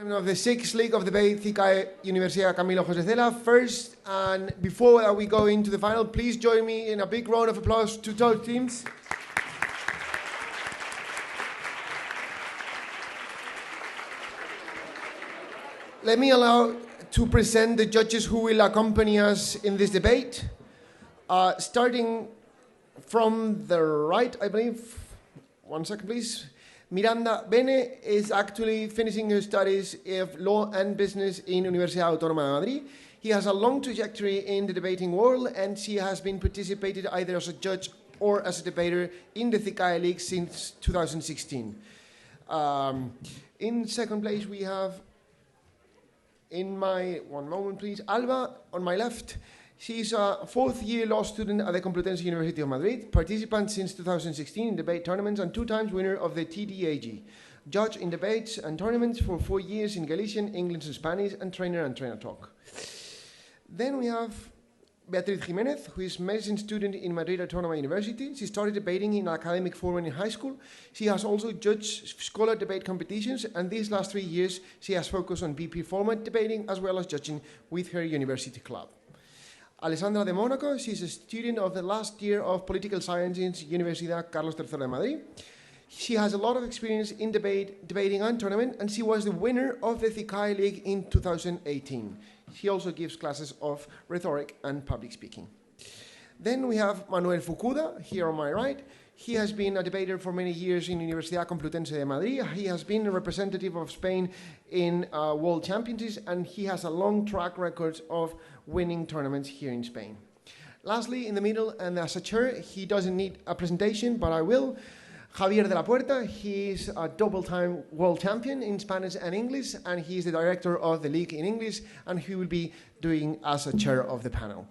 Of the sixth league of debate, CICAE Universidad Camilo José Cela. First, and before we go into the final, please join me in a big round of applause to both teams. Let me allow to present the judges who will accompany us in this debate. Starting from the right, I believe. 1 second, please. Miranda Bene is actually finishing her studies of law and business in Universidad Autónoma de Madrid. He has a long trajectory in the debating world, and she has been participated either as a judge or as a debater in the CICAE League since 2016. In second place, we have, one moment please, Alba on my left. She's a fourth-year law student at the Complutense University of Madrid, participant since 2016 in debate tournaments and 2 times winner of the TDAG. Judge in debates and tournaments for 4 years in Galician, English and Spanish, and trainer talk. Then we have Beatriz Jimenez, who is medicine student in Madrid Autónoma University. She started debating in academic forum in high school. She has also judged scholar debate competitions, and these last 3 years she has focused on BP format debating as well as judging with her university club. Alessandra de Mónaco, she's a student of the last year of political science in Universidad Carlos III de Madrid. She has a lot of experience in debating and tournament, and she was the winner of the CICAE League in 2018. She also gives classes of rhetoric and public speaking. Then we have Manuel Fukuda, here on my right. He has been a debater for many years in Universidad Complutense de Madrid. He has been a representative of Spain in World Championships, and he has a long track record of winning tournaments here in Spain. Lastly, in the middle and as a chair, he doesn't need a presentation, but I will. Javier de la Puerta, he is a double-time world champion in Spanish and English, and he is the director of the league in English, and he will be doing as a chair of the panel.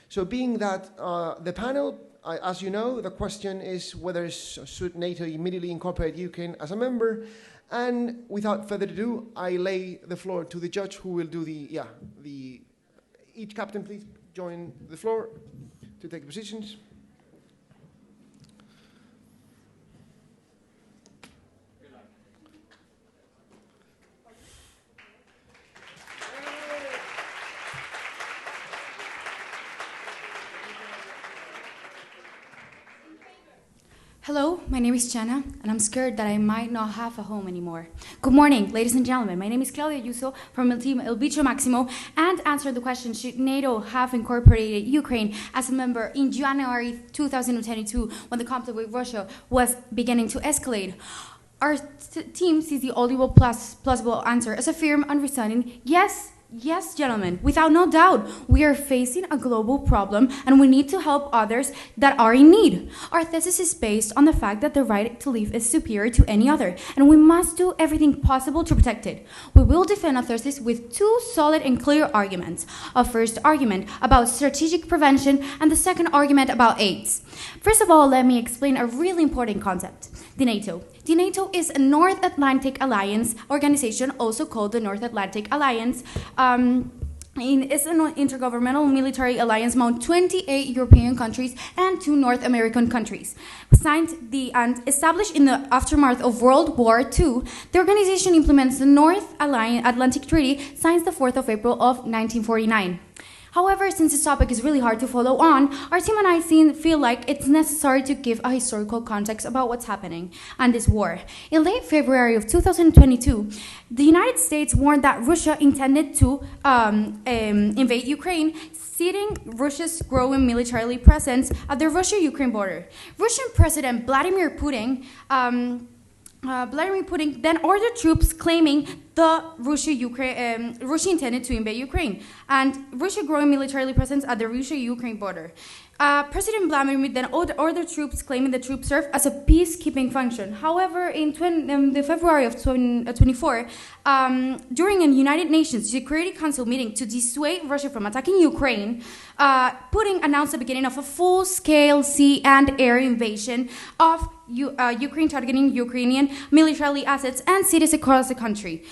So being that the panel, as you know, the question is whether should NATO immediately incorporate Ukraine as a member. And without further ado, I lay the floor to the judge who will do each captain, please join the floor to take positions. Hello, my name is Chana, and I'm scared that I might not have a home anymore. Good morning, ladies and gentlemen. My name is Claudia Ayuso from El Team El Bicho Maximo, and answer the question, should NATO have incorporated Ukraine as a member in January 2022 when the conflict with Russia was beginning to escalate? Our team sees the only plausible answer as a firm and resounding yes. Yes, gentlemen, without no doubt, we are facing a global problem and we need to help others that are in need. Our thesis is based on the fact that the right to live is superior to any other, and we must do everything possible to protect it. We will defend our thesis with 2 solid and clear arguments. A first argument about strategic prevention and the second argument about AIDS. First of all, let me explain a really important concept, the NATO. The NATO is a North Atlantic Alliance organization, also called the North Atlantic Alliance. It's an intergovernmental military alliance among 28 European countries and 2 North American countries. Signed and established in the aftermath of World War II, the organization implements the North Atlantic Treaty, signed the 4th of April of 1949. However, since this topic is really hard to follow on, our team and I feel like it's necessary to give a historical context about what's happening and this war. In late February of 2022, the United States warned that Russia intended to invade Ukraine, citing Russia's growing military presence at the Russia-Ukraine border. Russian President Vladimir Putin then ordered troops claiming the Russia intended to invade Ukraine, and Russia growing military presence at the Russia-Ukraine border. President Vladimir then ordered troops claiming the troops serve as a peacekeeping function. However, in the February of 2024, during a United Nations Security Council meeting to dissuade Russia from attacking Ukraine, Putin announced the beginning of a full-scale sea and air invasion of Ukraine, targeting Ukrainian military assets and cities across the country.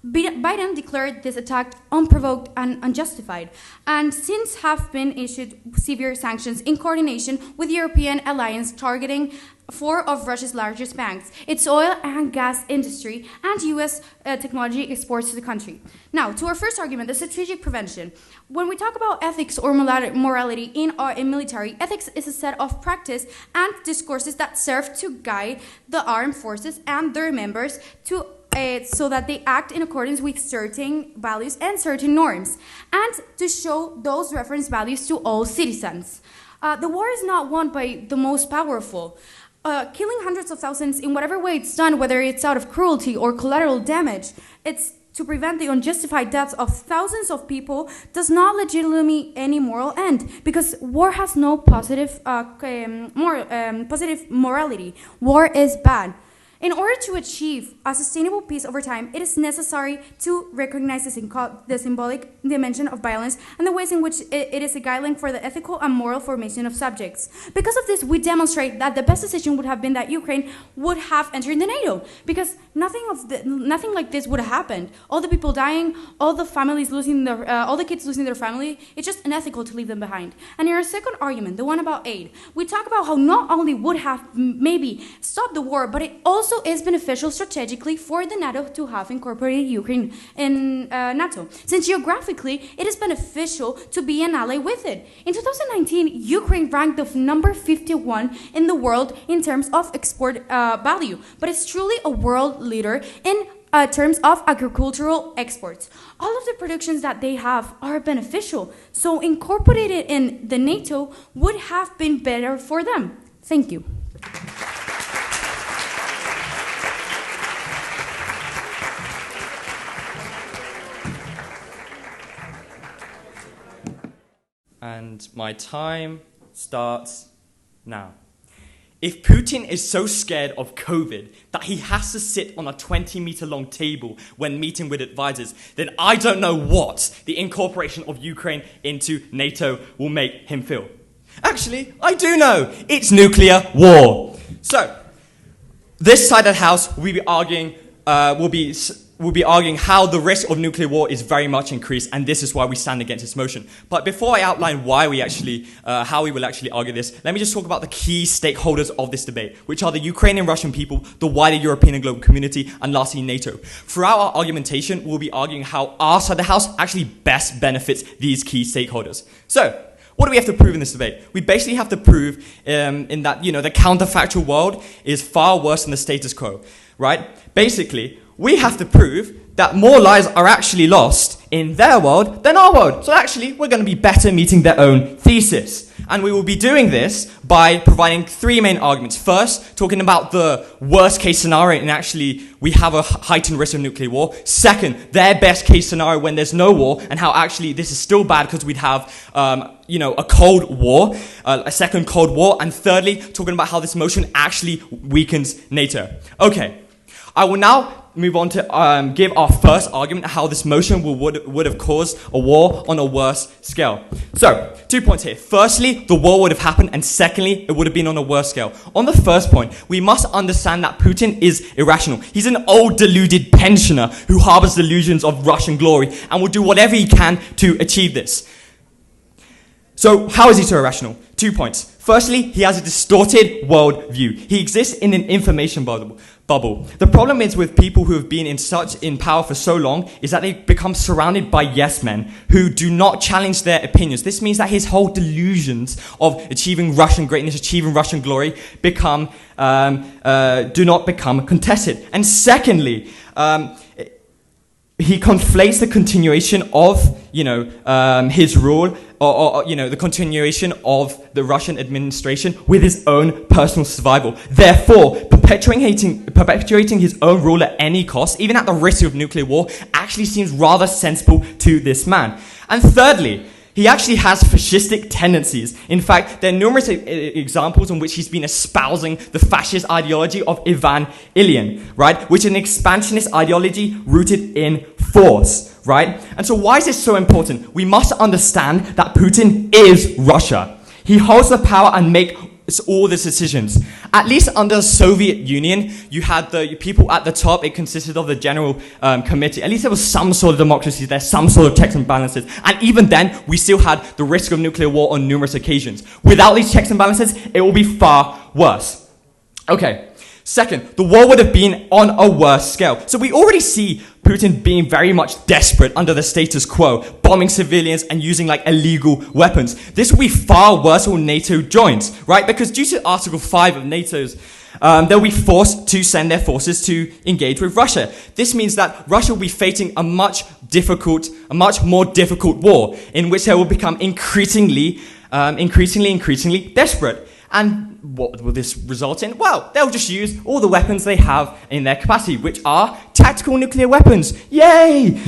Biden declared this attack unprovoked and unjustified, and since have been issued severe sanctions in coordination with the European alliance targeting four of Russia's largest banks, its oil and gas industry, and U.S. Technology exports to the country. Now, to our first argument, the strategic prevention. When we talk about ethics or morality in military, ethics is a set of practice and discourses that serve to guide the armed forces and their members to so that they act in accordance with certain values and certain norms, and to show those reference values to all citizens. The war is not won by the most powerful. Killing hundreds of thousands in whatever way it's done, whether it's out of cruelty or collateral damage, it's to prevent the unjustified deaths of thousands of people, does not legitimately any moral end, because war has no positive morality. War is bad. In order to achieve a sustainable peace over time, it is necessary to recognize the symbolic dimension of violence and the ways in which it is a guideline for the ethical and moral formation of subjects. Because of this, we demonstrate that the best decision would have been that Ukraine would have entered the NATO, because nothing like this would have happened. All the people dying, all the families losing all the kids losing their family, it's just unethical to leave them behind. And in our second argument, the one about aid, we talk about how not only would have maybe stopped the war, but it also is beneficial strategically for the NATO to have incorporated Ukraine in NATO, since geographically it is beneficial to be an ally with it. In 2019, Ukraine ranked of number 51 in the world in terms of export value, but it's truly a world leader in terms of agricultural exports. All of the productions that they have are beneficial, so incorporated in the NATO would have been better for them. Thank you. And my time starts now. If Putin is so scared of COVID that he has to sit on a 20-meter long table when meeting with advisors, then I don't know what the incorporation of Ukraine into NATO will make him feel. Actually, I do know. It's nuclear war. So, this side of the House will be arguing, how the risk of nuclear war is very much increased, and this is why we stand against this motion. But before I outline why we actually, how we will actually argue this, let me just talk about the key stakeholders of this debate, which are the Ukrainian Russian people, the wider European and global community, and lastly NATO. Throughout our argumentation, we'll be arguing how our side of the House actually best benefits these key stakeholders. So, what do we have to prove in this debate? We basically have to prove in that, the counterfactual world is far worse than the status quo, right? Basically, we have to prove that more lives are actually lost in their world than our world. So actually, we're going to be better meeting their own thesis. And we will be doing this by providing three main arguments. First, talking about the worst case scenario, and actually we have a heightened risk of nuclear war. Second, their best case scenario when there's no war, and how actually this is still bad because we'd have a Cold War, a second Cold War. And thirdly, talking about how this motion actually weakens NATO. Okay, I will now move on to give our first argument how this motion would have caused a war on a worse scale. So, 2 points here. Firstly, the war would have happened, and secondly, it would have been on a worse scale. On the first point, we must understand that Putin is irrational. He's an old deluded pensioner who harbors delusions of Russian glory and will do whatever he can to achieve this. So, how is he so irrational? 2 points. Firstly, he has a distorted worldview. He exists in an information bubble. The problem is with people who have been in power for so long is that they become surrounded by yes men who do not challenge their opinions. This means that his whole delusions of achieving Russian greatness, achieving Russian glory, do not become contested. And secondly, he conflates the continuation of, his rule, or the continuation of the Russian administration with his own personal survival. Therefore, perpetuating his own rule at any cost, even at the risk of nuclear war, actually seems rather sensible to this man. And thirdly, he actually has fascistic tendencies. In fact, there are numerous examples in which he's been espousing the fascist ideology of Ivan Ilyin, right? Which is an expansionist ideology rooted in force, right? And so why is this so important? We must understand that Putin is Russia. He holds the power and makes all the decisions. At least under the Soviet Union, you had the people at the top. It consisted of the General Committee. At least there was some sort of democracy there, some sort of checks and balances. And even then, we still had the risk of nuclear war on numerous occasions. Without these checks and balances, it will be far worse. Okay. Second, the war would have been on a worse scale. So we already see Putin being very much desperate under the status quo, bombing civilians and using like illegal weapons. This will be far worse when NATO joins, right? Because due to Article 5 of NATO's, they'll be forced to send their forces to engage with Russia. This means that Russia will be facing a much more difficult war in which they will become increasingly desperate. And what will this result in? Well, they'll just use all the weapons they have in their capacity, which are tactical nuclear weapons. Yay!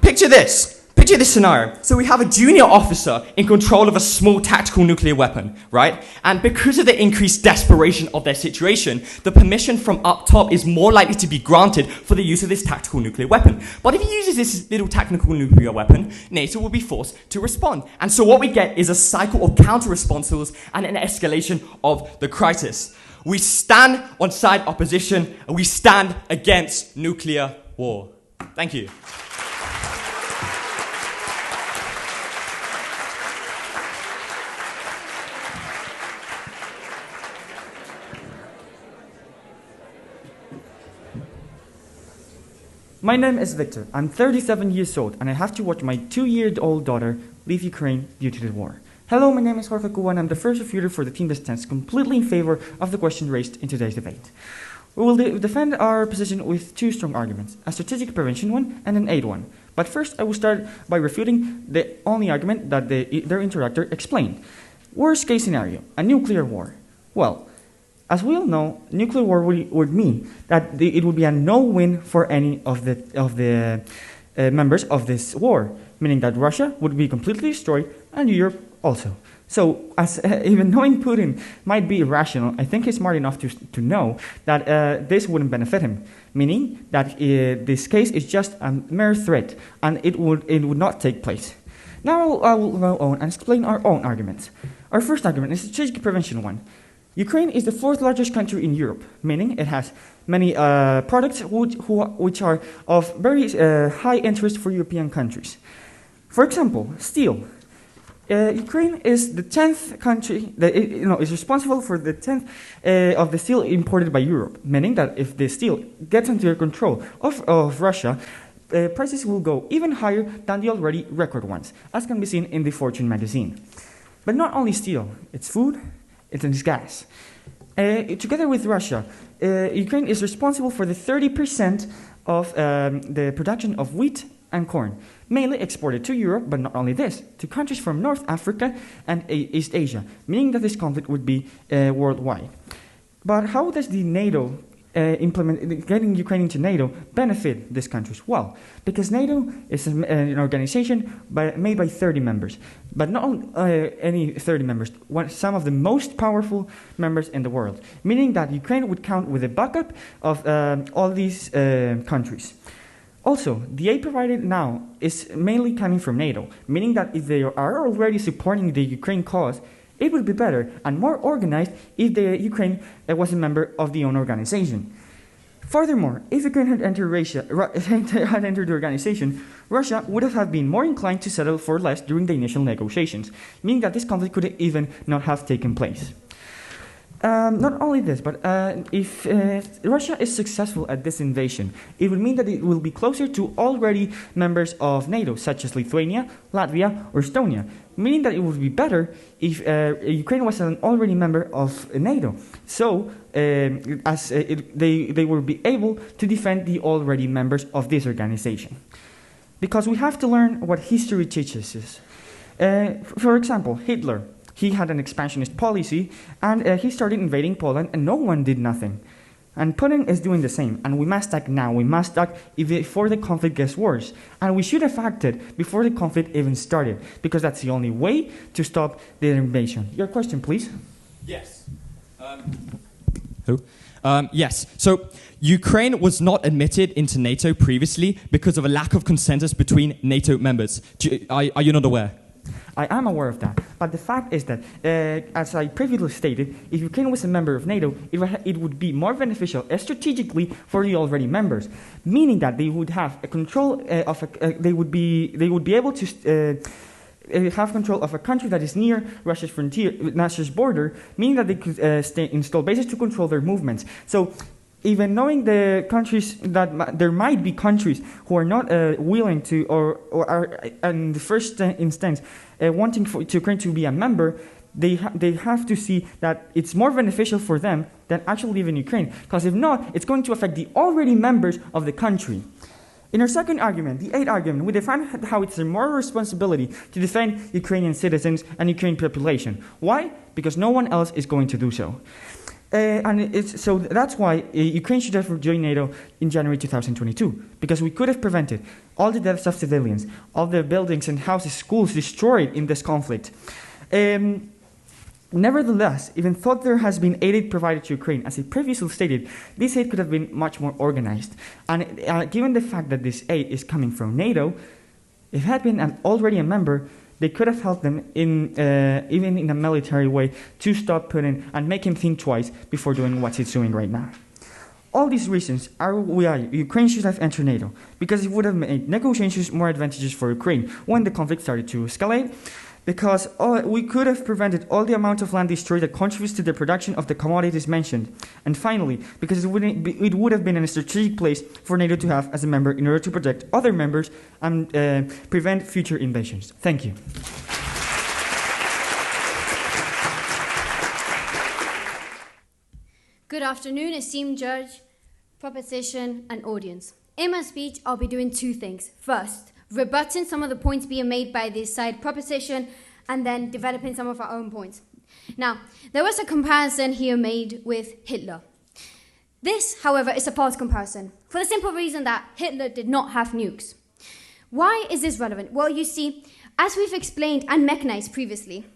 Picture this. Picture this scenario. So we have a junior officer in control of a small tactical nuclear weapon, right? And because of the increased desperation of their situation, the permission from up top is more likely to be granted for the use of this tactical nuclear weapon. But if he uses this little tactical nuclear weapon, NATO will be forced to respond. And so what we get is a cycle of counter-responses and an escalation of the crisis. We stand on side opposition, and we stand against nuclear war. Thank you. My name is Victor. I'm 37 years old, and I have to watch my 2-year-old daughter leave Ukraine due to the war. Hello, my name is Manuel Fukuda, and I'm the first reviewer for the team that stands completely in favor of the question raised in today's debate. We will defend our position with 2 strong arguments, a strategic prevention one and an aid one. But first, I will start by refuting the only argument that their interlocutor explained. Worst case scenario, a nuclear war. Well, as we all know, nuclear war would mean that it would be a no-win for any of the members of this war, meaning that Russia would be completely destroyed and Europe also. So, as even knowing Putin might be irrational, I think he's smart enough to know that this wouldn't benefit him, meaning that this case is just a mere threat and it would not take place. Now I will go on and explain our own arguments. Our first argument is a strategic prevention one. Ukraine is the 4th largest country in Europe, meaning it has many products which are of very high interest for European countries. For example, steel. Ukraine is the 10th country that is responsible for the 10th of the steel imported by Europe, meaning that if the steel gets into the control of Russia, prices will go even higher than the already record ones, as can be seen in the Fortune magazine. But not only steel, it's food, it's gas. Together with Russia, Ukraine is responsible for the 30% of the production of wheat and corn, mainly exported to Europe, but not only this, to countries from North Africa and East Asia, meaning that this conflict would be worldwide. But how does the NATO getting Ukraine into NATO benefit these countries? Well, because NATO is an organization made by 30 members, but not any 30 members, some of the most powerful members in the world, meaning that Ukraine would count with the backup of all these countries. Also, the aid provided now is mainly coming from NATO, meaning that if they are already supporting the Ukraine cause, it would be better and more organized if the Ukraine was a member of the own organization. Furthermore, if Ukraine had entered the organization, Russia would have been more inclined to settle for less during the initial negotiations, meaning that this conflict could even not have taken place. Not only this, but if Russia is successful at this invasion, it would mean that it will be closer to already members of NATO, such as Lithuania, Latvia, or Estonia, meaning that it would be better if Ukraine was an already member of NATO. So, they will be able to defend the already members of this organization. Because we have to learn what history teaches us. For example, Hitler. He had an expansionist policy, and he started invading Poland, and no one did nothing. And Putin is doing the same, and we must act now. We must act before the conflict gets worse. And we should have acted before the conflict even started, because that's the only way to stop the invasion. Your question, please? Yes. Yes. So, Ukraine was not admitted into NATO previously because of a lack of consensus between NATO members. Are you not aware? I am aware of that, but the fact is that, as I previously stated, if Ukraine was a member of NATO, it would be more beneficial strategically for the already members, meaning that they would have a control they would be able to have control of a country that is near Russia's border, meaning that they could install bases to control their movements. So even knowing the countries that there might be countries who are not willing to or are in the first instance wanting for Ukraine to be a member, they have to see that it's more beneficial for them than actually live in Ukraine. Because if not, it's going to affect the already members of the country. In our second argument, the eighth argument, we define how it's a moral responsibility to defend Ukrainian citizens and Ukrainian population. Why? Because no one else is going to do so. So that's why Ukraine should have joined NATO in January 2022, because we could have prevented all the deaths of civilians, all the buildings and houses, schools destroyed in this conflict. Nevertheless, even though there has been aid provided to Ukraine, as I previously stated, this aid could have been much more organized. And given the fact that this aid is coming from NATO, if it had been already a member, they could have helped them even in a military way to stop Putin and make him think twice before doing what he's doing right now. All these reasons are why Ukraine should have entered NATO, because it would have made negotiations more advantageous for Ukraine when the conflict started to escalate, because we could have prevented all the amount of land destroyed that contributes to the production of the commodities mentioned. And finally, because it would have been a strategic place for NATO to have as a member in order to protect other members and prevent future invasions. Thank you. Good afternoon, esteemed judge, proposition, and audience. In my speech, I'll be doing two things. First, rebutting some of the points being made by this side proposition, and then developing some of our own points. Now, there was a comparison here made with Hitler. This, however, is a false comparison, for the simple reason that Hitler did not have nukes. Why is this relevant? Well, you see, as we've explained and mechanized previously,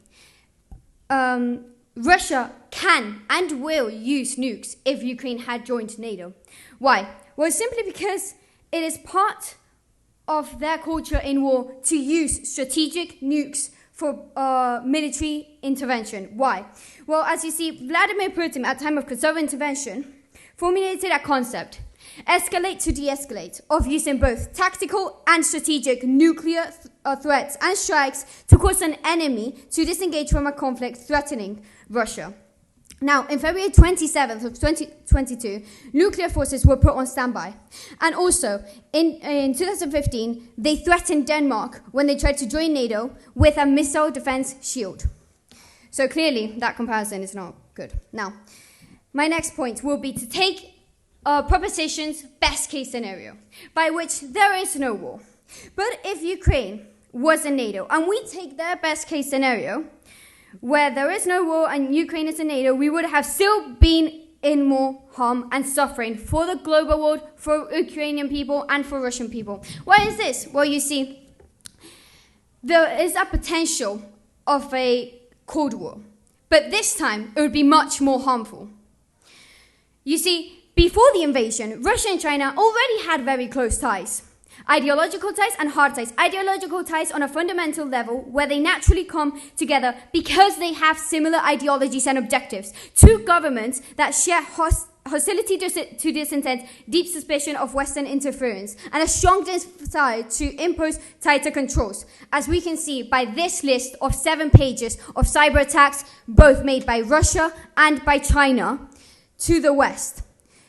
Russia can and will use nukes if Ukraine had joined NATO. Why? Well, simply because it is part of their culture in war to use strategic nukes for military intervention. Why? Well, as you see, Vladimir Putin, at the time of Kosovo intervention, formulated a concept, escalate to de-escalate, of using both tactical and strategic nuclear threats and strikes to cause an enemy to disengage from a conflict threatening Russia. Now, in February 27th of 2022, nuclear forces were put on standby. And also, in 2015, they threatened Denmark when they tried to join NATO with a missile defense shield. So clearly, that comparison is not good. Now, my next point will be to take proposition's best case scenario, by which there is no war. But if Ukraine was in NATO, and we take their best case scenario, where there is no war and Ukraine is in NATO, we would have still been in more harm and suffering for the global world, for Ukrainian people, and for Russian people. Why is this? Well, you see, there is a potential of a Cold War, but this time it would be much more harmful. You see, before the invasion, Russia and China already had very close ties. Ideological ties and hard ties. Ideological ties on a fundamental level where they naturally come together because they have similar ideologies and objectives. Two governments that share hostility to dissent, deep suspicion of Western interference, and a strong desire to impose tighter controls, as we can see by this list of 7 pages of cyber attacks, both made by Russia and by China to the West.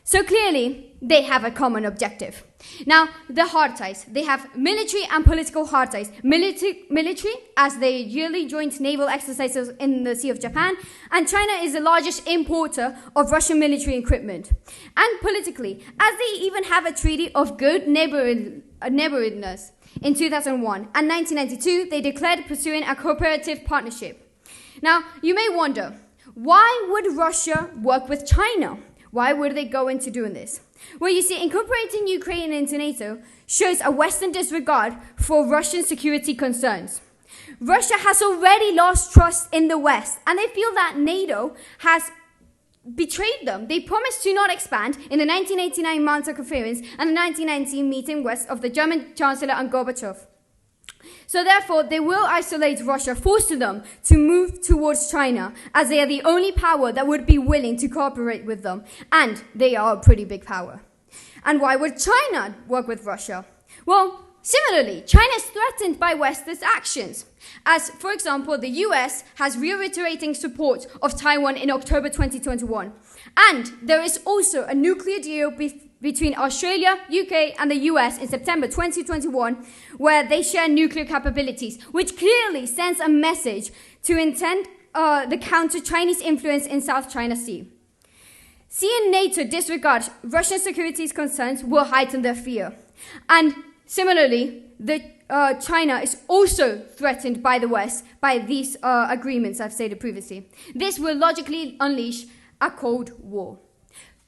So clearly, they have a common objective. Now, the hard ties. They have military and political hard ties. Military, as they yearly joint naval exercises in the Sea of Japan, and China is the largest importer of Russian military equipment. And politically, as they even have a treaty of good neighborhoodness in 2001, and 1992, they declared pursuing a cooperative partnership. Now, you may wonder, why would Russia work with China? Why would they go into doing this? Well, you see, incorporating Ukraine into NATO shows a Western disregard for Russian security concerns. Russia has already lost trust in the West, and they feel that NATO has betrayed them. They promised to not expand in the 1989 Malta Conference and the 1919 meeting west of the German Chancellor and Gorbachev. So therefore, they will isolate Russia, forcing them to move towards China, as they are the only power that would be willing to cooperate with them. And they are a pretty big power. And why would China work with Russia? Well, Similarly, China is threatened by West's actions, as, for example, the US has reiterating support of Taiwan in October 2021. And there is also a nuclear deal between Australia, UK, and the US in September 2021, where they share nuclear capabilities, which clearly sends a message to intend the counter-Chinese influence in South China Sea. Seeing NATO disregard Russian security concerns will heighten their fear. And similarly, China is also threatened by the West by these agreements I've stated previously. This will logically unleash a Cold War.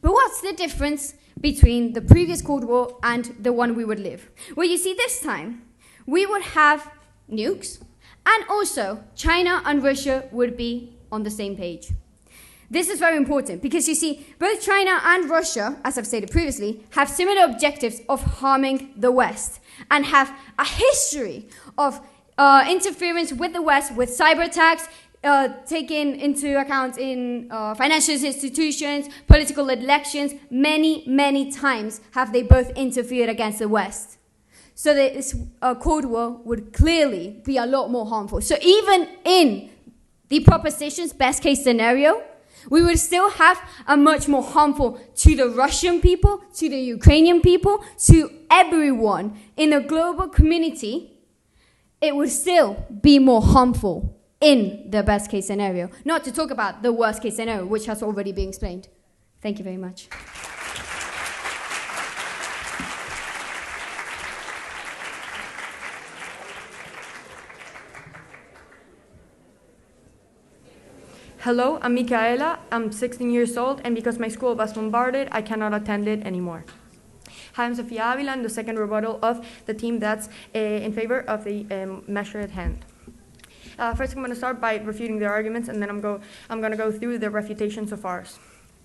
But what's the difference between the previous Cold War and the one we would live? Well, you see, this time we would have nukes, and also China and Russia would be on the same page. This is very important because, you see, both China and Russia, as I've stated previously, have similar objectives of harming the West and have a history of interference with the West, with cyber attacks, taken into account in financial institutions, political elections. Many, many times have they both interfered against the West. So this Cold War would clearly be a lot more harmful. So even in the proposition's best case scenario, we would still have a much more harmful to the Russian people, to the Ukrainian people, to everyone in the global community. It would still be more harmful in the best case scenario. Not to talk about the worst case scenario, which has already been explained. Thank you very much. Hello, I'm Micaela. I'm 16 years old, and because my school was bombarded, I cannot attend it anymore. Hi, I'm Sofia Avila, and the second rebuttal of the team that's in favor of the measure at hand. First, I'm going to start by refuting their arguments, and then I'm going to go through the refutations of ours.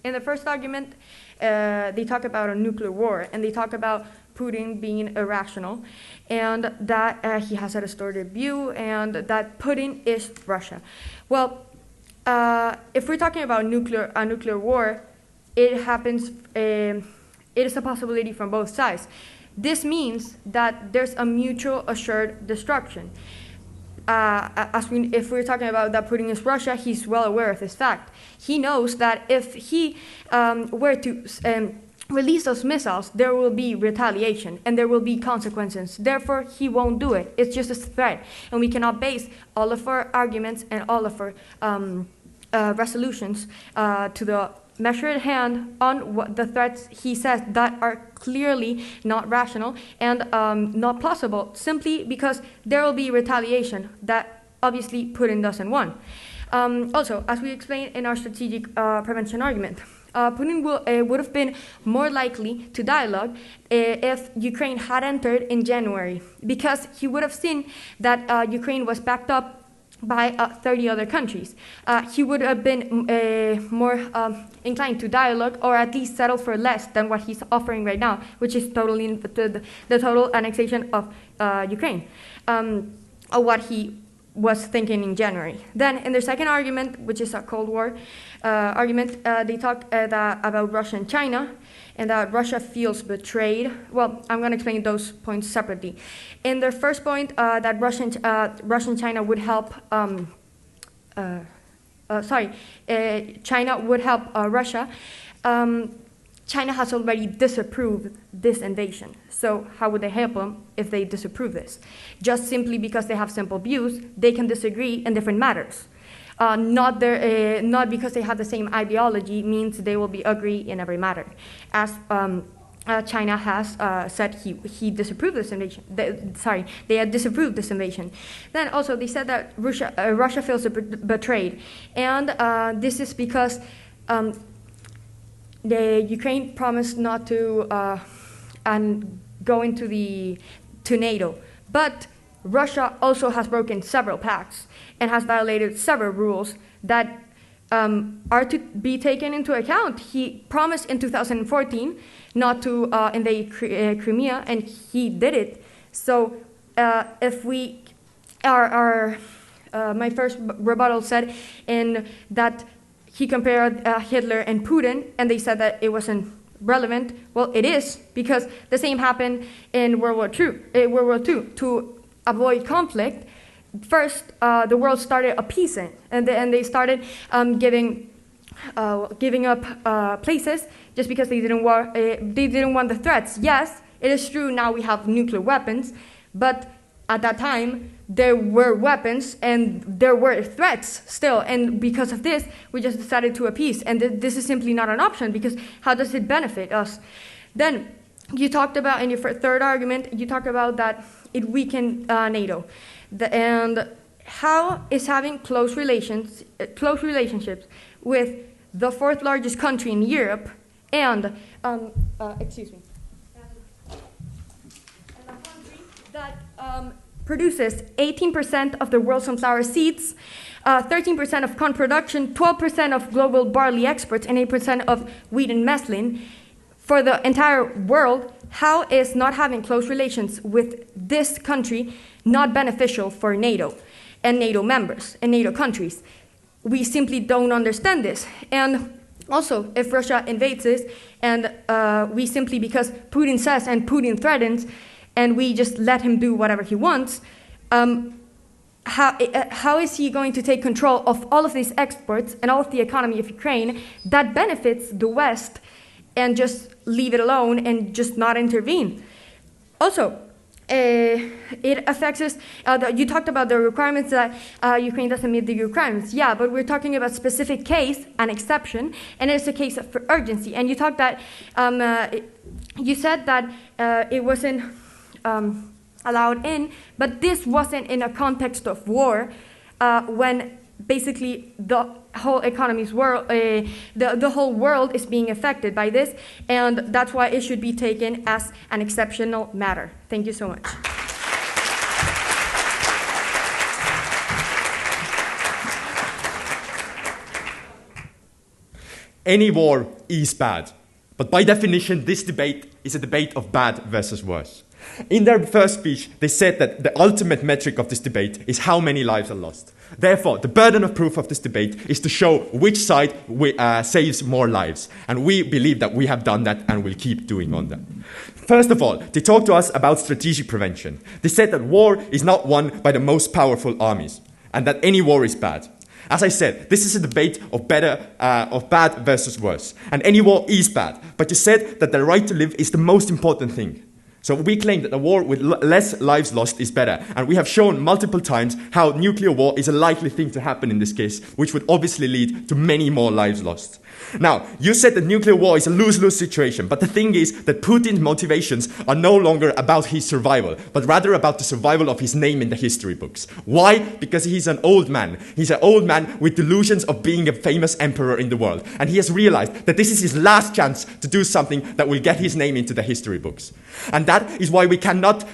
In the first argument, they talk about a nuclear war, and they talk about Putin being irrational, and that he has a distorted view, and that Putin is Russia. Well, if we're talking about a nuclear war, it happens. It is a possibility from both sides. This means that there's a mutual assured destruction. If we're talking about that Putin is Russia, he's well aware of this fact. He knows that if he were to release those missiles, there will be retaliation and there will be consequences. Therefore, he won't do it. It's just a threat, and we cannot base all of our arguments and all of our resolutions to the measure at hand on what the threats he says that are clearly not rational and not plausible, simply because there will be retaliation that obviously Putin doesn't want. Also, as we explained in our strategic prevention argument, Putin would have been more likely to dialogue if Ukraine had entered in January, because he would have seen that Ukraine was backed up by 30 other countries. He would have been more inclined to dialogue, or at least settle for less than what he's offering right now, which is totally the total annexation of Ukraine, or what he was thinking in January. Then in their second argument, which is a Cold War argument, they talk about Russia and China, and that Russia feels betrayed. Well, I'm going to explain those points separately. In their first point, that Russia and China would help. China would help Russia. China has already disapproved this invasion. So how would they help them if they disapprove this? Just simply because they have simple views, they can disagree in different matters. Not because they have the same ideology means they will be agree in every matter. As China has said he disapproved this invasion. They had disapproved this invasion. Then also they said that Russia feels betrayed, and this is because the Ukraine promised not to go into to NATO, but Russia also has broken several pacts and has violated several rules that are to be taken into account. He promised in 2014 not to invade Crimea, and he did it. So if we my first rebuttal said in that he compared Hitler and Putin, and they said that it wasn't relevant? Well, it is, because the same happened in World War II. To avoid conflict, first the world started appeasing, and they started giving up places just because they didn't want the threats. Yes, it is true. Now we have nuclear weapons, but at that time there were weapons and there were threats still, and because of this we just decided to appease, and this is simply not an option, because how does it benefit us? Then you talked about, in your third argument, you talked about that it weakened NATO, and how is having close relationships with the fourth largest country in Europe and and a country that produces 18% of the world's sunflower seeds, 13% of corn production, 12% of global barley exports, and 8% of wheat and muslin for the entire world. How is not having close relations with this country not beneficial for NATO and NATO members and NATO countries? We simply don't understand this. And also, if Russia invades this, and we simply, because Putin says and Putin threatens, and we just let him do whatever he wants, how is he going to take control of all of these exports and all of the economy of Ukraine that benefits the West, and just leave it alone and just not intervene? Also, it affects us. You talked about the requirements that Ukraine doesn't meet the requirements. Yeah, but we're talking about specific case, an exception, and it's a case of urgency. And you talked that you said that it wasn't allowed in, but this wasn't in a context of war, when basically the whole the whole world is being affected by this, and that's why it should be taken as an exceptional matter. Thank you so much. Any war is bad, but by definition, this debate is a debate of bad versus worse. In their first speech, they said that the ultimate metric of this debate is how many lives are lost. Therefore, the burden of proof of this debate is to show which side saves more lives. And we believe that we have done that and will keep doing on that. First of all, they talked to us about strategic prevention. They said that war is not won by the most powerful armies, and that any war is bad. As I said, this is a debate of bad versus worse. And any war is bad. But you said that the right to live is the most important thing. So we claim that a war with less lives lost is better. And we have shown multiple times how nuclear war is a likely thing to happen in this case, which would obviously lead to many more lives lost. Now, you said that nuclear war is a lose-lose situation, but the thing is that Putin's motivations are no longer about his survival, but rather about the survival of his name in the history books. Why? Because he's an old man. He's an old man with delusions of being a famous emperor in the world. And he has realized that this is his last chance to do something that will get his name into the history books. And that is why we cannot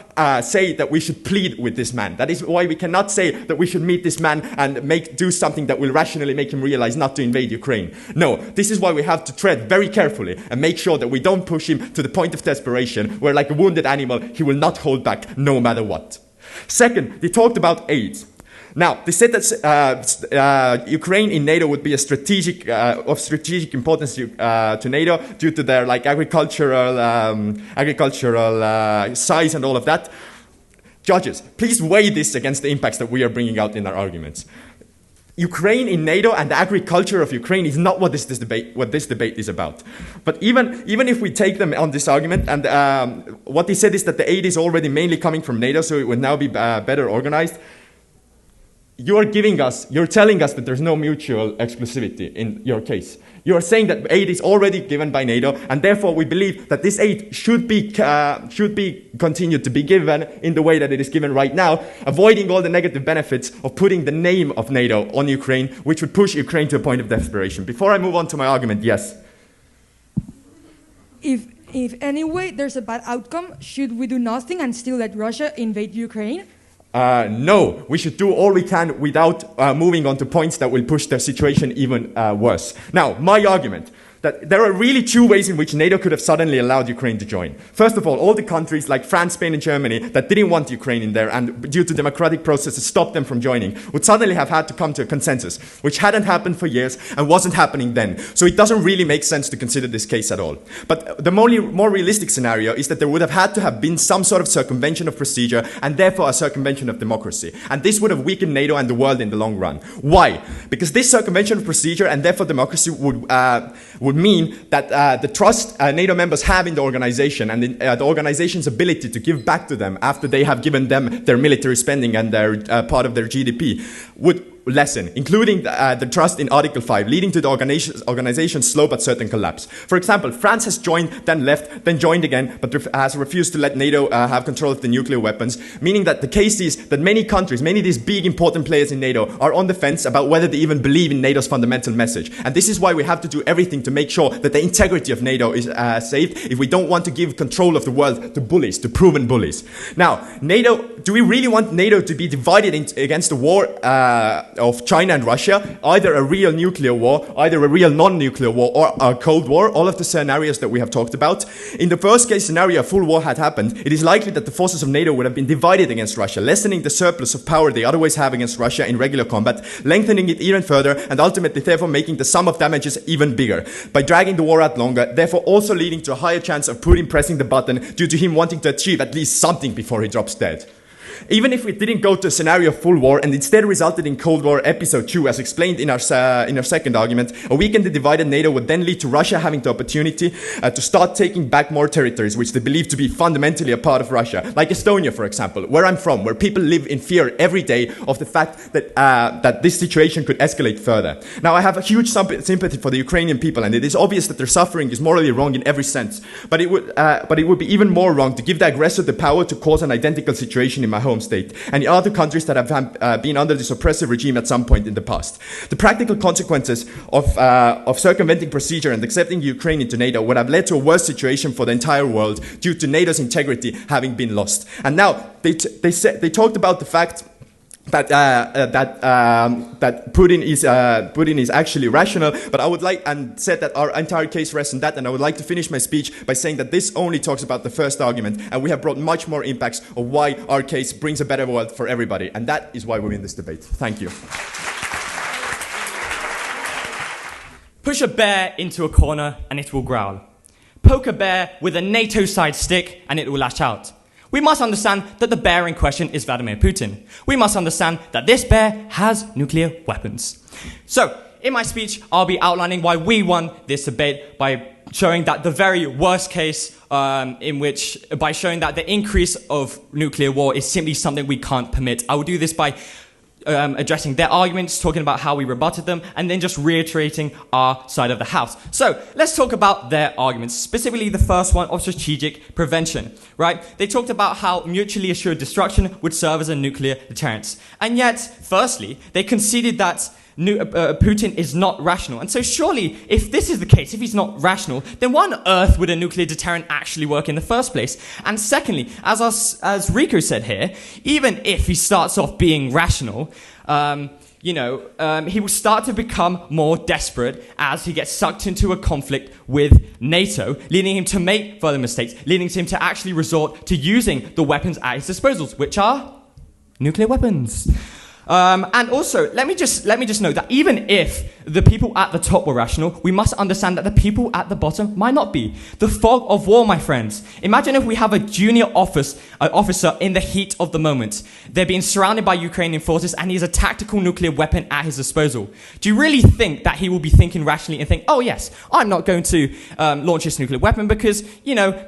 say that we should plead with this man. That is why we cannot say that we should meet this man and do something that will rationally make him realize not to invade Ukraine. No, this is why we have to tread very carefully and make sure that we don't push him to the point of desperation where, like a wounded animal, he will not hold back no matter what. Second, they talked about aid. Now, they said that Ukraine in NATO would be of strategic importance to NATO due to their agricultural size and all of that. Judges, please weigh this against the impacts that we are bringing out in our arguments. Ukraine in NATO and the agriculture of Ukraine is not what this debate is about. But even if we take them on this argument, and what they said is that the aid is already mainly coming from NATO, so it would now be better organized. You're telling us that there's no mutual exclusivity in your case. You are saying that aid is already given by NATO, and therefore we believe that this aid should be continued to be given in the way that it is given right now, avoiding all the negative benefits of putting the name of NATO on Ukraine, which would push Ukraine to a point of desperation. Before I move on to my argument, yes. If anyway there's a bad outcome, should we do nothing and still let Russia invade Ukraine? No, we should do all we can without moving on to points that will push the situation even worse. Now, my argument. that there are really two ways in which NATO could have suddenly allowed Ukraine to join. First of all the countries like France, Spain and Germany that didn't want Ukraine in there and due to democratic processes stopped them from joining would suddenly have had to come to a consensus, which hadn't happened for years and wasn't happening then. So it doesn't really make sense to consider this case at all. But the more realistic scenario is that there would have had to have been some sort of circumvention of procedure and therefore a circumvention of democracy. And this would have weakened NATO and the world in the long run. Why? Because this circumvention of procedure and therefore democracy would mean that the trust NATO members have in the organization and in, the organization's ability to give back to them after they have given them their military spending and their part of their GDP would lessen, including the trust in Article 5, leading to the organization's slow but certain collapse. For example, France has joined, then left, then joined again, but has refused to let NATO have control of the nuclear weapons, meaning that the case is that many countries, many of these big important players in NATO are on the fence about whether they even believe in NATO's fundamental message. And this is why we have to do everything to make sure that the integrity of NATO is saved if we don't want to give control of the world to bullies, to proven bullies. Now, NATO, do we really want NATO to be divided against the war of China and Russia, either a real nuclear war, either a real non-nuclear war, or a Cold War, all of the scenarios that we have talked about? In the first case scenario, a full war had happened, it is likely that the forces of NATO would have been divided against Russia, lessening the surplus of power they otherwise have against Russia in regular combat, lengthening it even further, and ultimately therefore making the sum of damages even bigger, by dragging the war out longer, therefore also leading to a higher chance of Putin pressing the button due to him wanting to achieve at least something before he drops dead. Even if we didn't go to a scenario of full war and instead resulted in Cold War Episode 2, as explained in our second argument, a weakened and divided NATO would then lead to Russia having the opportunity to start taking back more territories which they believe to be fundamentally a part of Russia, like Estonia, for example, where I'm from, where people live in fear every day of the fact that that this situation could escalate further. Now, I have a huge sympathy for the Ukrainian people, and it is obvious that their suffering is morally wrong in every sense. But it would be even more wrong to give the aggressor the power to cause an identical situation in my home state and in other countries that have been under this oppressive regime at some point in the past. The practical consequences of circumventing procedure and accepting Ukraine into NATO would have led to a worse situation for the entire world due to NATO's integrity having been lost. And now they talked about the fact that Putin is actually rational, but I would like and said that our entire case rests on that, and I would like to finish my speech by saying that this only talks about the first argument, and we have brought much more impacts of why our case brings a better world for everybody, and that is why we're in this debate. Thank you. Push a bear into a corner and it will growl. Poke a bear with a NATO-sized stick and it will lash out. We must understand that the bear in question is Vladimir Putin. We must understand that this bear has nuclear weapons. So, in my speech, I'll be outlining why we won this debate by showing that the very worst case by showing that the increase of nuclear war is simply something we can't permit. I will do this by addressing their arguments, talking about how we rebutted them, and then just reiterating our side of the house. So, let's talk about their arguments, specifically the first one of strategic prevention, right? They talked about how mutually assured destruction would serve as a nuclear deterrent. And yet, firstly, they conceded that Putin is not rational. And so surely, if this is the case, if he's not rational, then why on earth would a nuclear deterrent actually work in the first place? And secondly, as Rico said here, even if he starts off being rational, he will start to become more desperate as he gets sucked into a conflict with NATO, leading him to make further mistakes, leading him to actually resort to using the weapons at his disposal, which are nuclear weapons. And also, let me just note that even if the people at the top were rational, we must understand that the people at the bottom might not be. The fog of war, my friends. Imagine if we have a junior officer in the heat of the moment. They're being surrounded by Ukrainian forces and he has a tactical nuclear weapon at his disposal. Do you really think that he will be thinking rationally and think, oh yes, I'm not going to launch this nuclear weapon because,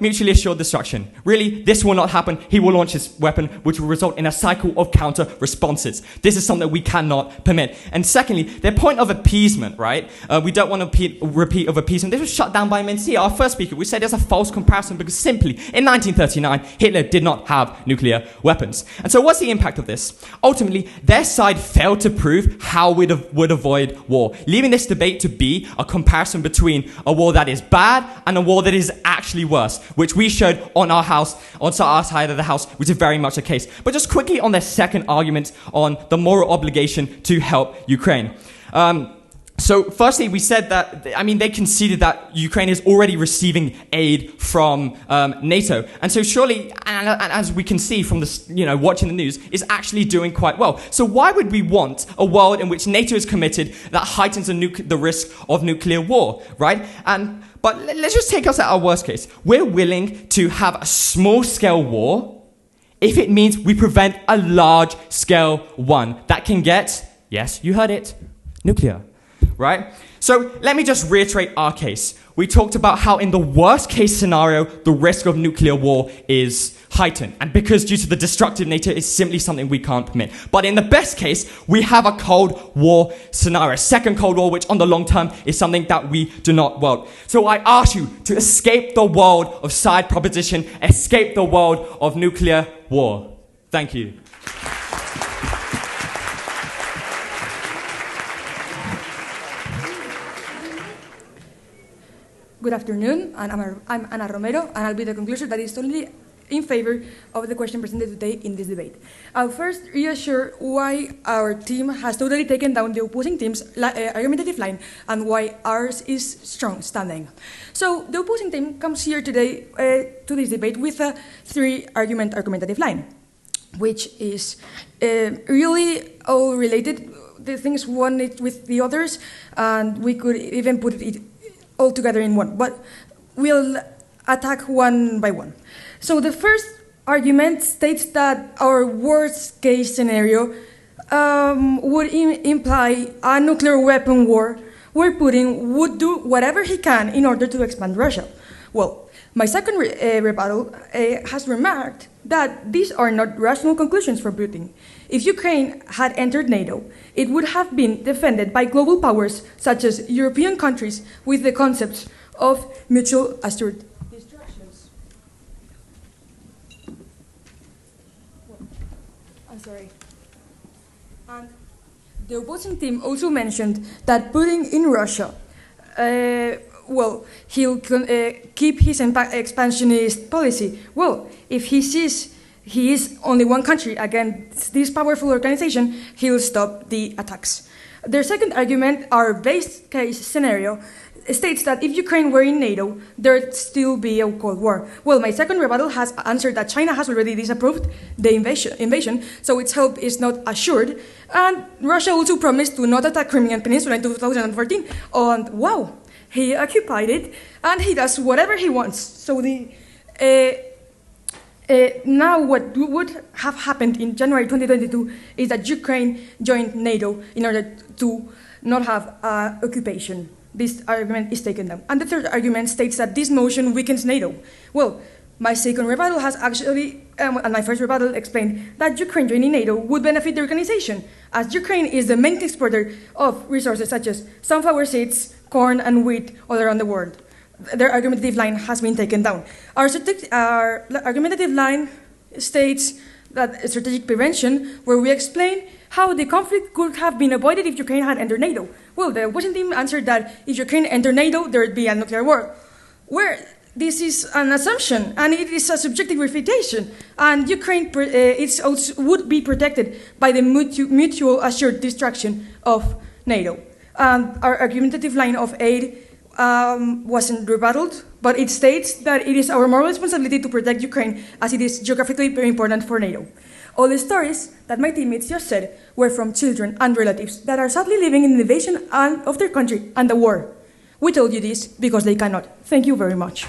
mutually assured destruction. Really, this will not happen. He will launch his weapon, which will result in a cycle of counter responses. This is something we cannot permit. And secondly, their point of appeasement, right? We don't want to repeat of appeasement. This was shut down by Mencia, our first speaker. We said there's a false comparison because simply, in 1939, Hitler did not have nuclear weapons. And so what's the impact of this? Ultimately, their side failed to prove how we would avoid war, leaving this debate to be a comparison between a war that is bad and a war that is actually worse, which we showed on our side of the house, which is very much the case. But just quickly on their second argument on the moral obligation to help Ukraine. So firstly, we said that, they conceded that Ukraine is already receiving aid from NATO. And so surely, and as we can see from this, watching the news, is actually doing quite well. So why would we want a world in which NATO is committed that heightens the risk of nuclear war, right? But let's just take us at our worst case. We're willing to have a small-scale war if it means we prevent a large-scale one that can get, yes, you heard it, nuclear. Right? So let me just reiterate our case. We talked about how in the worst case scenario, the risk of nuclear war is heightened. And because due to the destructive nature, it's simply something we can't permit. But in the best case, we have a Cold War scenario, a second Cold War, which on the long term is something that we do not want. So I ask you to escape the world of side proposition, escape the world of nuclear war. Thank you. Good afternoon, and I'm Ana Romero, and I'll be the conclusion that is totally in favor of the question presented today in this debate. I'll first reassure why our team has totally taken down the opposing team's argumentative line and why ours is strong standing. So the opposing team comes here today to this debate with a argumentative line, which is really all related. The things one with the others, and we could even put it all together in one, but we'll attack one by one. So the first argument states that our worst case scenario would imply a nuclear weapon war where Putin would do whatever he can in order to expand Russia. Well, my second rebuttal has remarked that these are not rational conclusions for Putin. If Ukraine had entered NATO, it would have been defended by global powers such as European countries with the concepts of mutual assured destructions. I'm sorry. And the opposing team also mentioned that Putin in Russia, he'll keep his expansionist policy. Well, if he sees he is only one country against this powerful organization, he will stop the attacks. Their second argument, our base case scenario, states that if Ukraine were in NATO, there'd still be a Cold War. Well, my second rebuttal has answered that China has already disapproved the invasion, so its help is not assured. And Russia also promised to not attack Crimean Peninsula in 2014. And wow, he occupied it, and he does whatever he wants. So now what would have happened in January 2022 is that Ukraine joined NATO in order to not have occupation. This argument is taken down. And the third argument states that this motion weakens NATO. Well, my second rebuttal has actually, and my first rebuttal explained that Ukraine joining NATO would benefit the organization, as Ukraine is the main exporter of resources such as sunflower seeds, corn, and wheat all around the world. Their argumentative line has been taken down. Our argumentative line states that strategic prevention, where we explain how the conflict could have been avoided if Ukraine had entered NATO. Well, the opposition team answered that if Ukraine entered NATO, there would be a nuclear war. Where this is an assumption, and it is a subjective refutation, and Ukraine would be protected by the mutual assured destruction of NATO. Our argumentative line of aid wasn't rebutted, but it states that it is our moral responsibility to protect Ukraine as it is geographically very important for NATO. All the stories that my teammates just said were from children and relatives that are sadly living in the invasion of their country and the war. We told you this because they cannot. Thank you very much.